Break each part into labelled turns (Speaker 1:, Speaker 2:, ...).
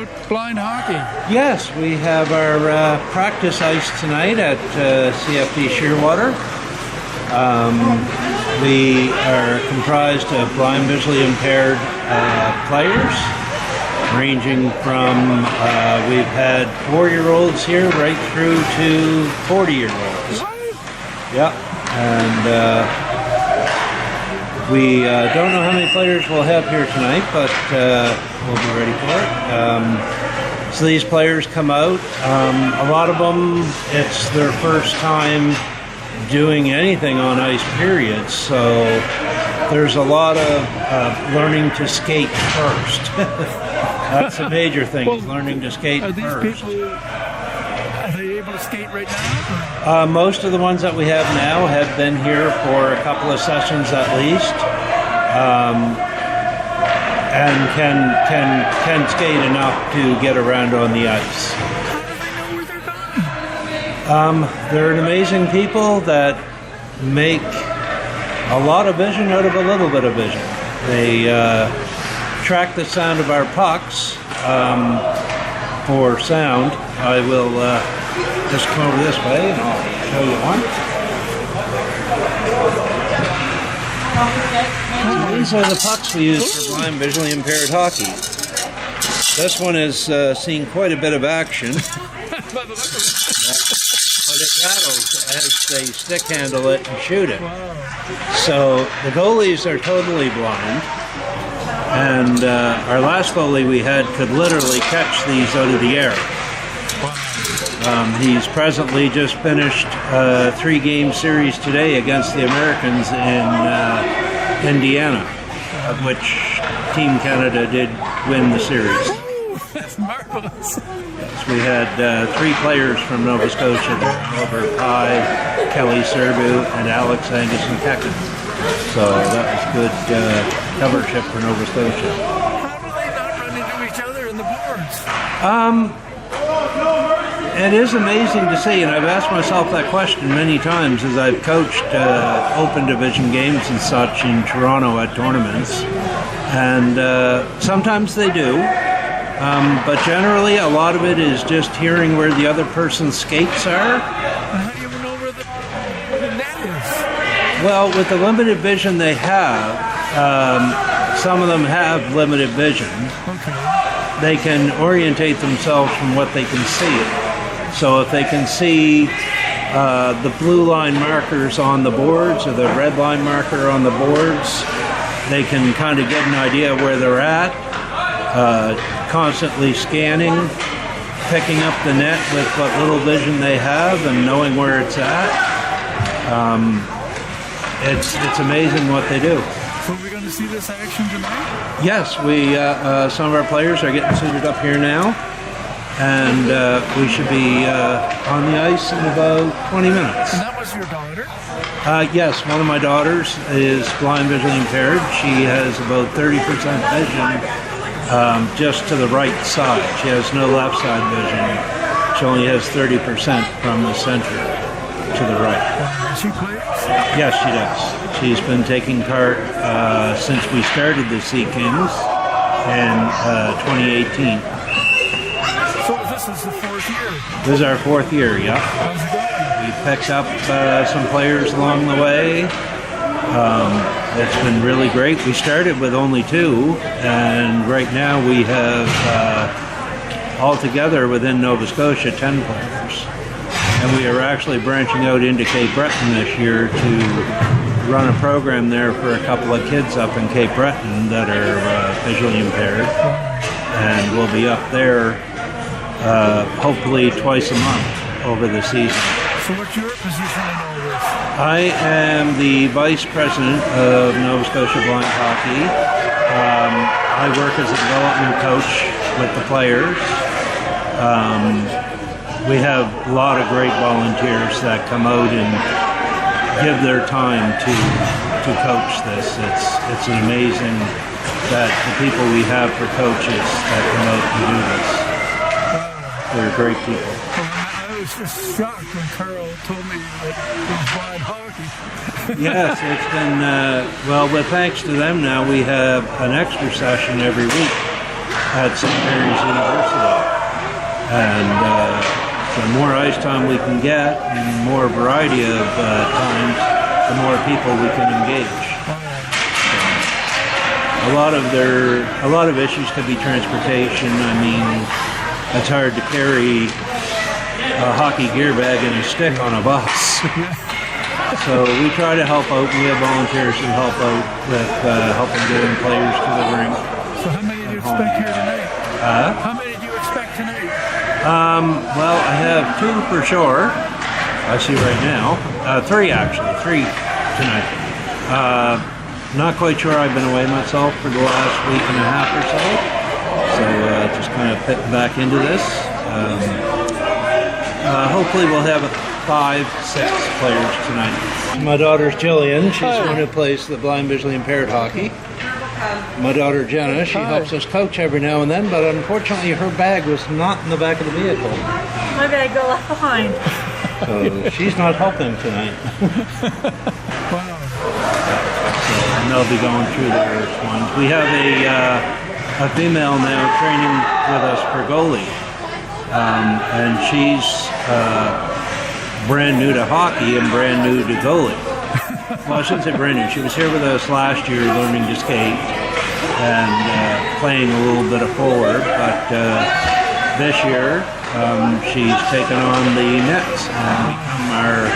Speaker 1: about blind hockey?
Speaker 2: Yes, we have our practice ice tonight at CFD Shearwater. We are comprised of blind, visually impaired players, ranging from, we've had 4-year-olds here right through to 40-year-olds. Yeah, and we don't know how many players we'll have here tonight, but we'll be ready for it. So these players come out. A lot of them, it's their first time doing anything on ice, period. So there's a lot of learning to skate first. That's a major thing, is learning to skate first.
Speaker 1: Are they able to skate right now?
Speaker 2: Most of the ones that we have now have been here for a couple of sessions at least, and can skate enough to get around on the ice.
Speaker 1: How do they know where they're going?
Speaker 2: They're an amazing people that make a lot of vision out of a little bit of vision. They track the sound of our pucks for sound. I will just come over this way and I'll show you one. These are the pucks we use for blind, visually impaired hockey. This one has seen quite a bit of action. But it rattles as they stick handle it and shoot it. So the goalies are totally blind. And our last goalie we had could literally catch these out of the air. He's presently just finished a 3-game series today against the Americans in Indiana, of which Team Canada did win the series.
Speaker 1: That's marvelous.
Speaker 2: So we had 3 players from Nova Scotia there, Robert Pye, Kelly Serbu, and Alex Angus-Kekin. So that was good covership for Nova Scotia.
Speaker 1: How do they not run into each other in the boards?
Speaker 2: It is amazing to see, and I've asked myself that question many times as I've coached open division games and such in Toronto at tournaments. And sometimes they do, but generally a lot of it is just hearing where the other person's skates are.
Speaker 1: How do you even know where the net is?
Speaker 2: Well, with the limited vision they have, some of them have limited vision.
Speaker 1: Okay.
Speaker 2: They can orientate themselves from what they can see. So if they can see the blue line markers on the boards or the red line marker on the boards, they can kind of get an idea where they're at, constantly scanning, picking up the net with what little vision they have and knowing where it's at. It's amazing what they do.
Speaker 1: So we're going to see this action tonight?
Speaker 2: Yes, some of our players are getting suited up here now. And we should be on the ice in about 20 minutes.
Speaker 1: And that was your daughter?
Speaker 2: Yes, one of my daughters is blind, visually impaired. She has about 30% vision just to the right side. She has no left side vision. She only has 30% from the center to the right.
Speaker 1: She plays?
Speaker 2: Yes, she does. She's been taking part since we started the Sea Kings in 2018.
Speaker 1: So this is the 4th year?
Speaker 2: This is our 4th year, yeah.
Speaker 1: How's it going?
Speaker 2: We picked up some players along the way. It's been really great. We started with only 2, and right now we have altogether within Nova Scotia 10 players. And we are actually branching out into Cape Breton this year to run a program there for a couple of kids up in Cape Breton that are visually impaired. And we'll be up there hopefully twice a month over the season.
Speaker 1: So what's your position in all this?
Speaker 2: I am the Vice President of Nova Scotia Blind Hockey. I work as a development coach with the players. We have a lot of great volunteers that come out and give their time to coach this. It's amazing that the people we have for coaches that come out and do this. They're great people.
Speaker 1: I was just shocked when Carl told me that it was blind hockey.
Speaker 2: Yes, it's been, well, with thanks to them now, we have an extra session every week at St. Mary's University. And the more ice time we can get and more variety of times, the more people we can engage. So, a lot of issues could be transportation. I mean, it's hard to carry a hockey gear bag and a stick on a bus. So we try to help out. We have volunteers who help out with helping getting players to the rink.
Speaker 1: So how many do you expect here tonight? How many do you expect tonight?
Speaker 2: Well, I have 2 for sure. I see right now. 3 actually. 3 tonight. Not quite sure. I've been away myself for the last week and a half or so. So just kind of fit back into this. Hopefully we'll have 5, 6 players tonight. My daughter's Jillian. She's the one who plays the blind visually impaired hockey. My daughter Jenna, she helps us coach every now and then, but unfortunately her bag was not in the back of the vehicle.
Speaker 3: My bag got left behind.
Speaker 2: So she's not helping tonight.
Speaker 1: Wow.
Speaker 2: And they'll be going through their ones. We have a female now training with us for goalie. And she's brand new to hockey and brand new to goalie. Well, I shouldn't say brand new. She was here with us last year learning to skate and playing a little bit of forward. But this year, she's taken on the nets and become our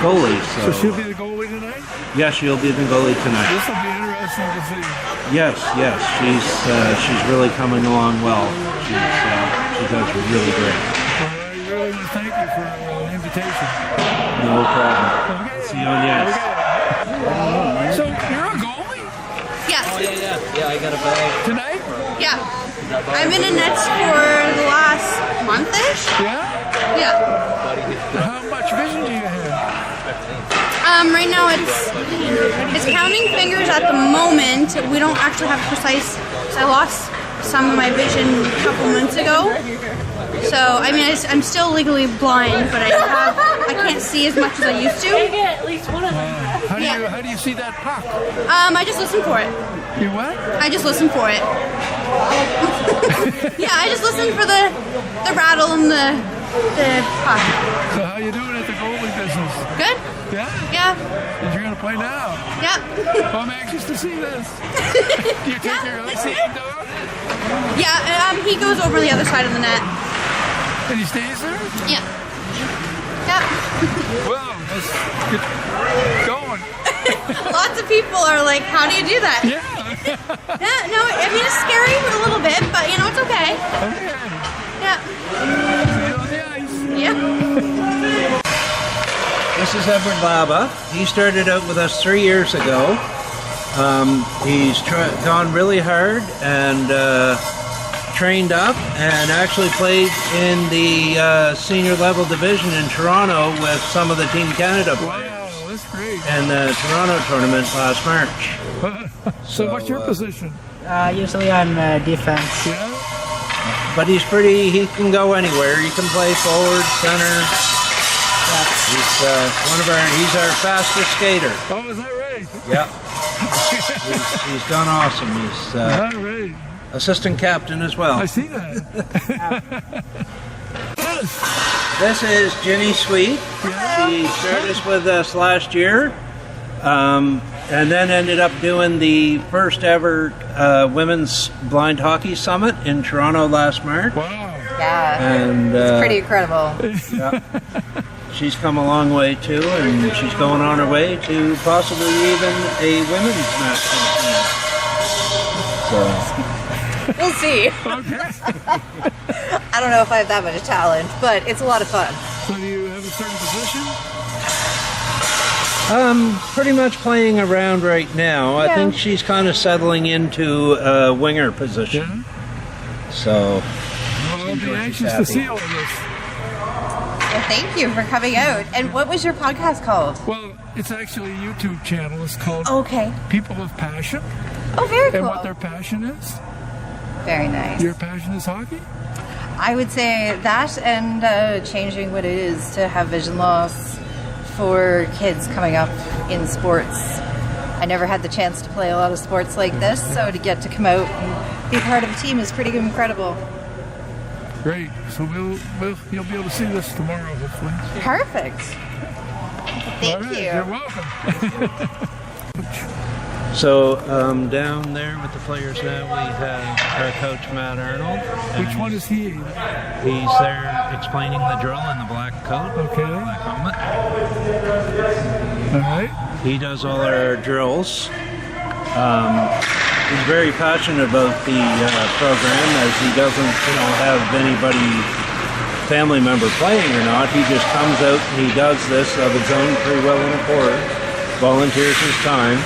Speaker 2: goalie.
Speaker 1: So she'll be the goalie tonight?
Speaker 2: Yes, she'll be the goalie tonight.
Speaker 1: This will be interesting to see.
Speaker 2: Yes. She's really coming along well. She does really great.
Speaker 1: Well, I really want to thank you for the invitation.
Speaker 2: No problem.
Speaker 1: Okay.
Speaker 2: See you on the ice.
Speaker 1: Okay. So you're a goalie
Speaker 4: Yes.
Speaker 5: Yeah, I got a bag.
Speaker 1: tonight?
Speaker 4: Yeah. I've been in nets for the last month-ish.
Speaker 1: Yeah?
Speaker 4: Yeah.
Speaker 1: How much vision do you have?
Speaker 4: Right now it's counting fingers at the moment. We don't actually have precise. So I lost some of my vision a couple months ago. So I mean, I'm still legally blind, but I can't see as much as I used to.
Speaker 3: Get at least one of them.
Speaker 1: How do you see that puck?
Speaker 4: I just listen for it.
Speaker 1: You what?
Speaker 4: I just listen for it. Yeah, I just listen for the rattle and the puck.
Speaker 1: So how you doing at the goalie business?
Speaker 4: Good?
Speaker 1: Yeah?
Speaker 4: Yeah.
Speaker 1: And you're going to play now?
Speaker 4: Yep.
Speaker 1: Well, I'm anxious to see this. Do you take your seeing dog?
Speaker 4: Yeah, he goes over the other side of the net.
Speaker 1: And he stays there?
Speaker 4: Yeah. Yep.
Speaker 1: Well, let's get going.
Speaker 4: Lots of people are like, how do you do that?
Speaker 1: Yeah.
Speaker 4: Yeah, no, I mean, it's scary a little bit, but you know, it's okay.
Speaker 1: Okay.
Speaker 4: Yeah.
Speaker 1: See you on the ice.
Speaker 4: Yeah.
Speaker 2: This is Edward Laba. He started out with us 3 years ago. He's gone really hard and trained up and actually played in the senior level division in Toronto with some of the Team Canada players.
Speaker 1: Wow, that's great.
Speaker 2: In the Toronto tournament last March.
Speaker 1: So what's your position?
Speaker 5: Usually I'm defense.
Speaker 1: Yeah?
Speaker 2: But he can go anywhere. He can play forward, center. He's our fastest skater.
Speaker 1: Oh, is that right?
Speaker 2: Yep. He's done awesome. He's
Speaker 1: All right.
Speaker 2: assistant captain as well.
Speaker 1: I see that.
Speaker 2: This is Ginny Sweet. She started with us last year, and then ended up doing the first ever Women's Blind Hockey Summit in Toronto last March.
Speaker 1: Wow.
Speaker 6: Yeah,
Speaker 2: And
Speaker 6: it's pretty incredible.
Speaker 2: yeah, she's come a long way too, and she's going on her way to possibly even a women's national team. So
Speaker 6: We'll see.
Speaker 1: Okay.
Speaker 6: I don't know if I have that much talent, but it's a lot of fun.
Speaker 1: So do you have a certain position?
Speaker 2: Pretty much playing around right now. I
Speaker 6: Yeah.
Speaker 2: think she's kind of settling into a winger position.
Speaker 1: Yeah.
Speaker 2: So
Speaker 1: Well, I'll be
Speaker 2: George is
Speaker 1: anxious to
Speaker 2: happy.
Speaker 1: see all of this.
Speaker 6: Well, thank you for coming out. And what was your podcast called?
Speaker 1: Well, it's actually a YouTube channel. It's called
Speaker 6: Okay.
Speaker 1: People of Passion.
Speaker 6: Oh, very cool.
Speaker 1: And what their passion is.
Speaker 6: Very nice.
Speaker 1: Your passion is hockey?
Speaker 6: I would say that and changing what it is to have vision loss for kids coming up in sports. I never had the chance to play a lot of sports like this, so to get to come out and be part of a team is pretty incredible.
Speaker 1: Great. So you'll be able to see this tomorrow, hopefully.
Speaker 6: Perfect. Thank
Speaker 1: All right,
Speaker 6: you.
Speaker 1: You're welcome.
Speaker 2: So down there with the players now, we have our coach Matt Arnold.
Speaker 1: Which one is he?
Speaker 2: He's there explaining the drill in the black coat,
Speaker 1: Okay.
Speaker 2: black helmet.
Speaker 1: All right.
Speaker 2: He does all our drills. He's very passionate about the program, as he doesn't, have anybody, family member playing or not. He just comes out and he does this of his own free will and accord, volunteers his time.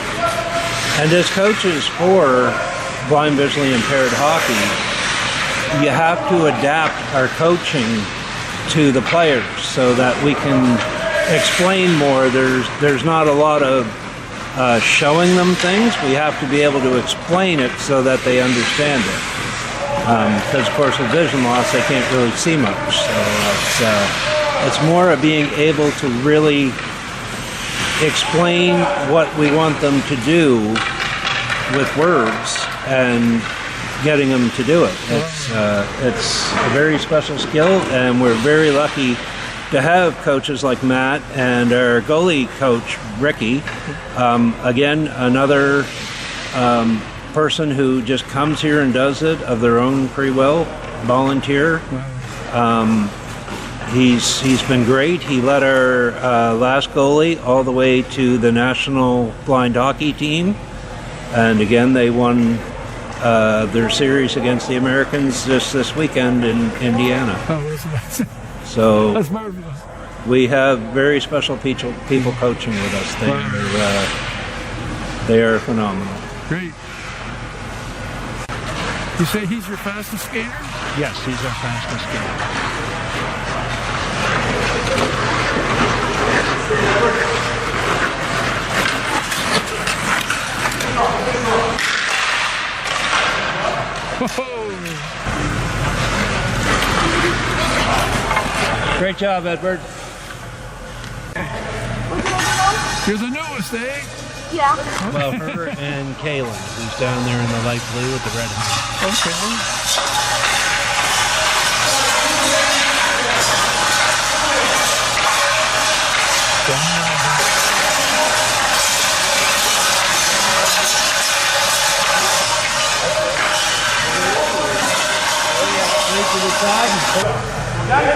Speaker 2: And as coaches for blind visually impaired hockey, you have to adapt our coaching to the players so that we can explain more. There's not a lot of showing them things. We have to be able to explain it so that they understand it. Because of course with vision loss they can't really see much. So it's more of being able to really explain what we want them to do with words and getting them to do it. It's a very special skill, and we're very lucky to have coaches like Matt and our goalie coach Ricky. Again, another person who just comes here and does it of their own free will, volunteer. He's been great. He led our last goalie all the way to the national blind hockey team, and again they won their series against the Americans just this weekend in Indiana.
Speaker 1: Oh,
Speaker 2: So
Speaker 1: that's marvelous.
Speaker 2: we have very special people coaching with us. They are phenomenal.
Speaker 1: Great. You say he's your fastest skater?
Speaker 2: Yes, he's our fastest skater. Great job, Edward.
Speaker 1: You're the newest, eh?
Speaker 3: Yeah.
Speaker 2: Well, her and Kaylin, who's down there in the light blue with the red helmet.
Speaker 1: Okay.
Speaker 2: To the side.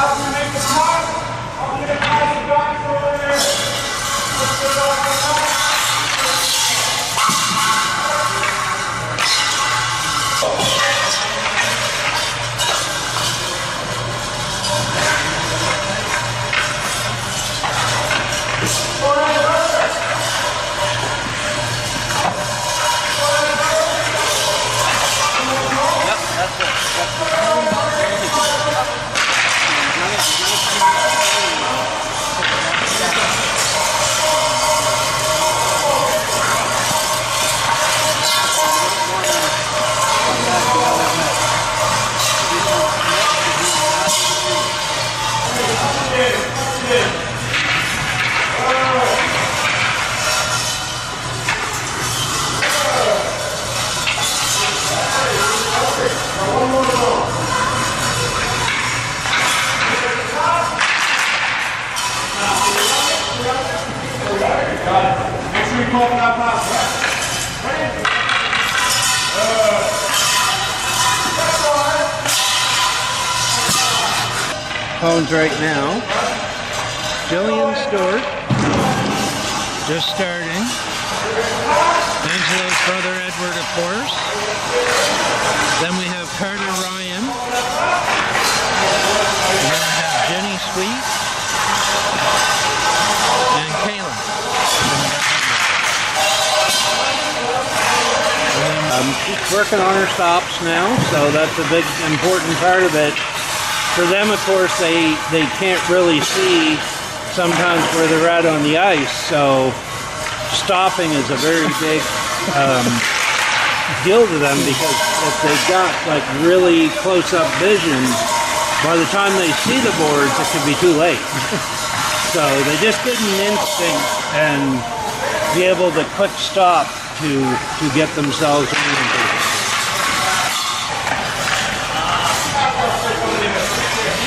Speaker 7: After we make the mark,
Speaker 2: microphones right now. Jillian Stewart, just starting. Angela's brother Edward, of course. Then we have Carter Ryan. And then we have Jenny Sweet. And Kayla. She's working on her stops now, so that's a big important part of it. For them, of course, they can't really see sometimes where they're at on the ice, so stopping is a very big deal to them, because if they've got like really close-up vision, by the time they see the boards, it could be too late. So they just get an instinct and be able to quick stop to get themselves oriented.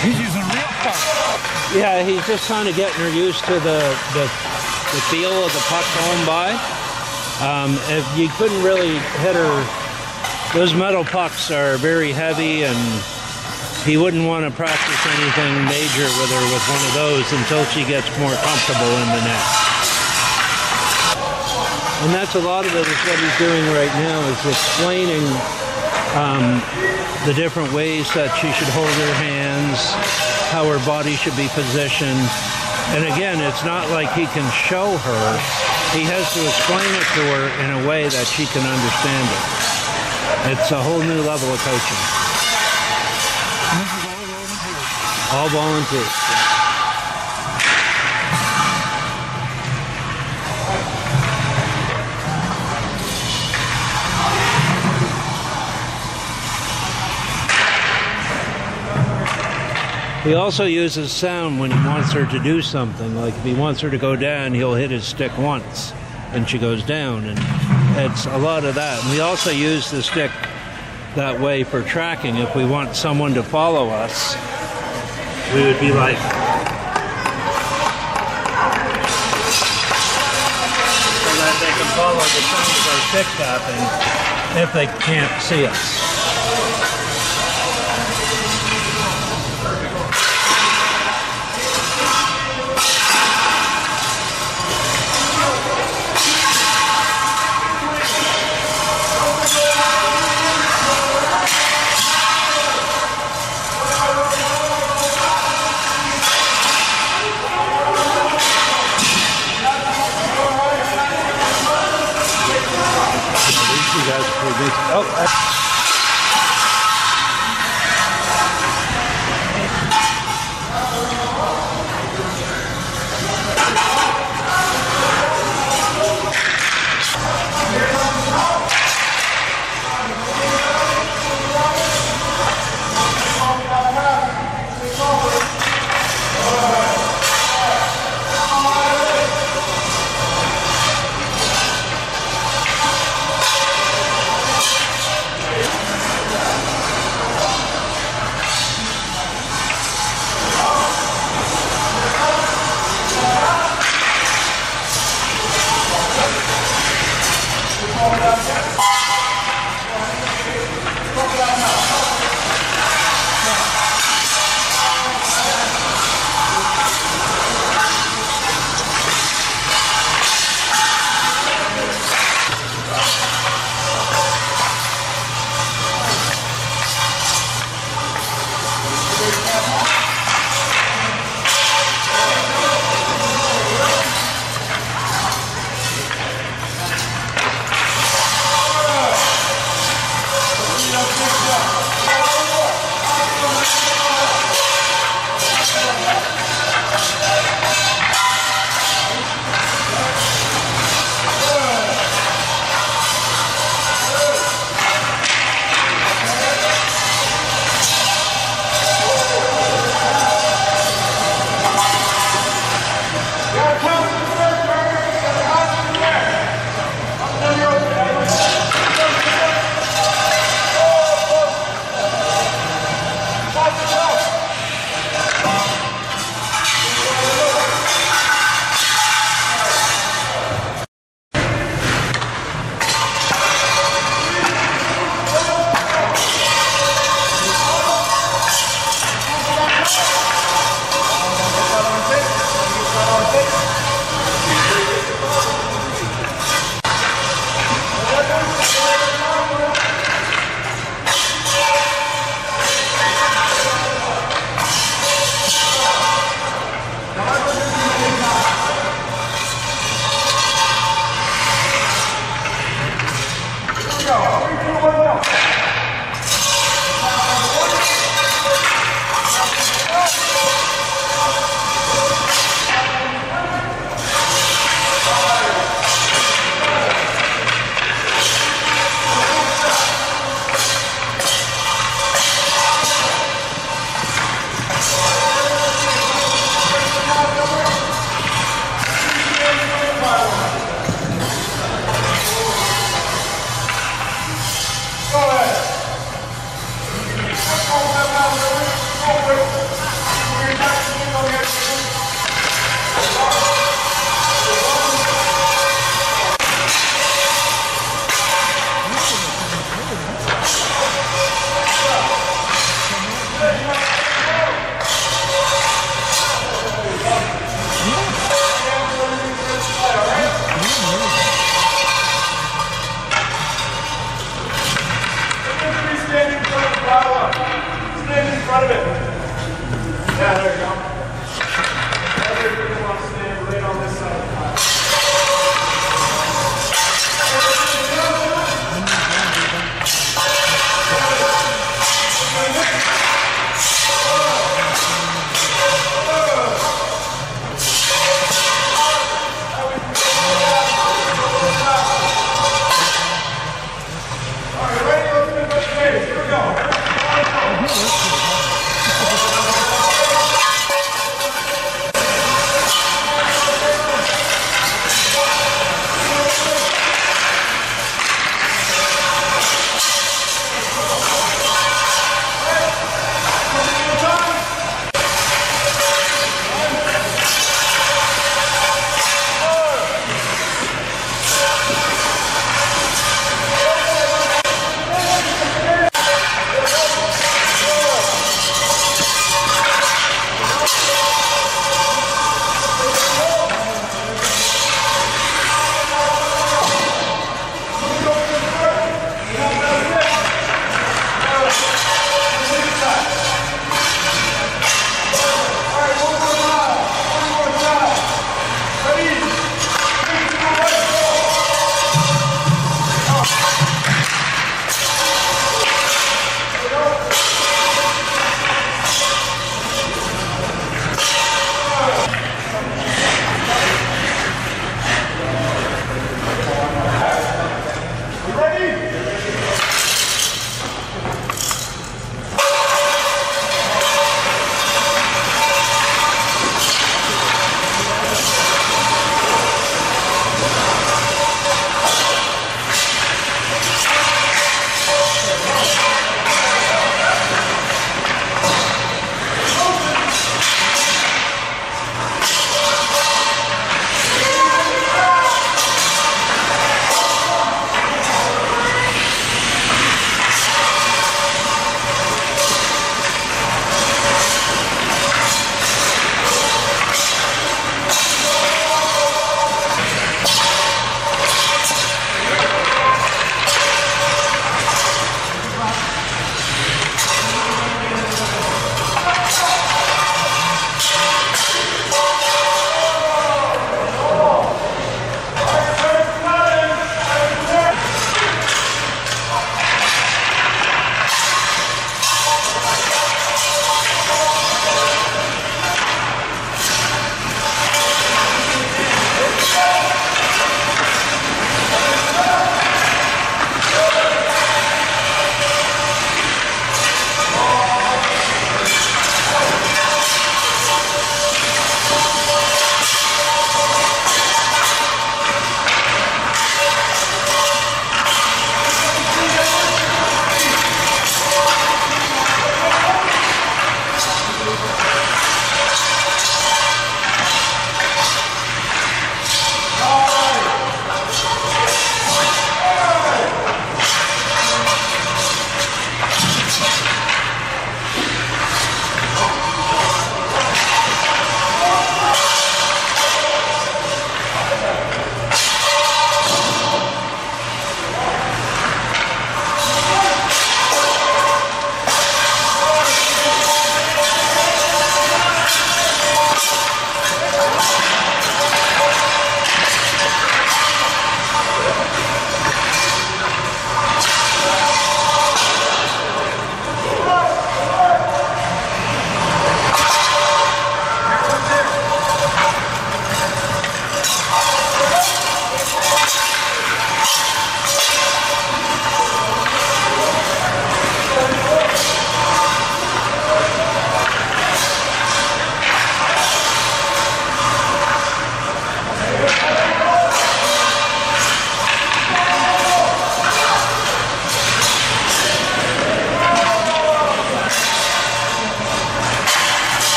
Speaker 1: He's using real puck.
Speaker 2: Yeah, he's just kind of getting her used to the feel of the puck going by. If you couldn't really hit her, those metal pucks are very heavy, and he wouldn't want to practice anything major with her with one of those until she gets more comfortable in the net. And that's a lot of it, is what he's doing right now, is explaining the different ways that she should hold her hands, how her body should be positioned. And again, it's not like he can show her. He has to explain it to her in a way that she can understand it. It's a whole new level of coaching.
Speaker 1: And this is all volunteers.
Speaker 2: All volunteers. He also uses sound when he wants her to do something. Like if he wants her to go down, he'll hit his stick once and she goes down. And it's a lot of that. And we also use the stick that way for tracking. If we want someone to follow us, we would be like, so that they can follow the sound of our stick tapping if they can't see us. Oh,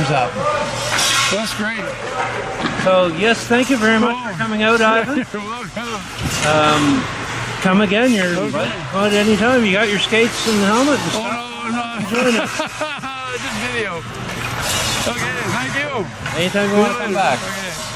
Speaker 2: is up.
Speaker 1: That's great.
Speaker 2: So yes, thank you very much for coming out, Ivan.
Speaker 1: You're welcome.
Speaker 2: Come again. You're out anytime. You got your skates and the helmet and stuff.
Speaker 1: Oh, no.
Speaker 2: Join us.
Speaker 1: Just video. Okay, thank you.
Speaker 2: Anytime you want to come back.
Speaker 1: Okay.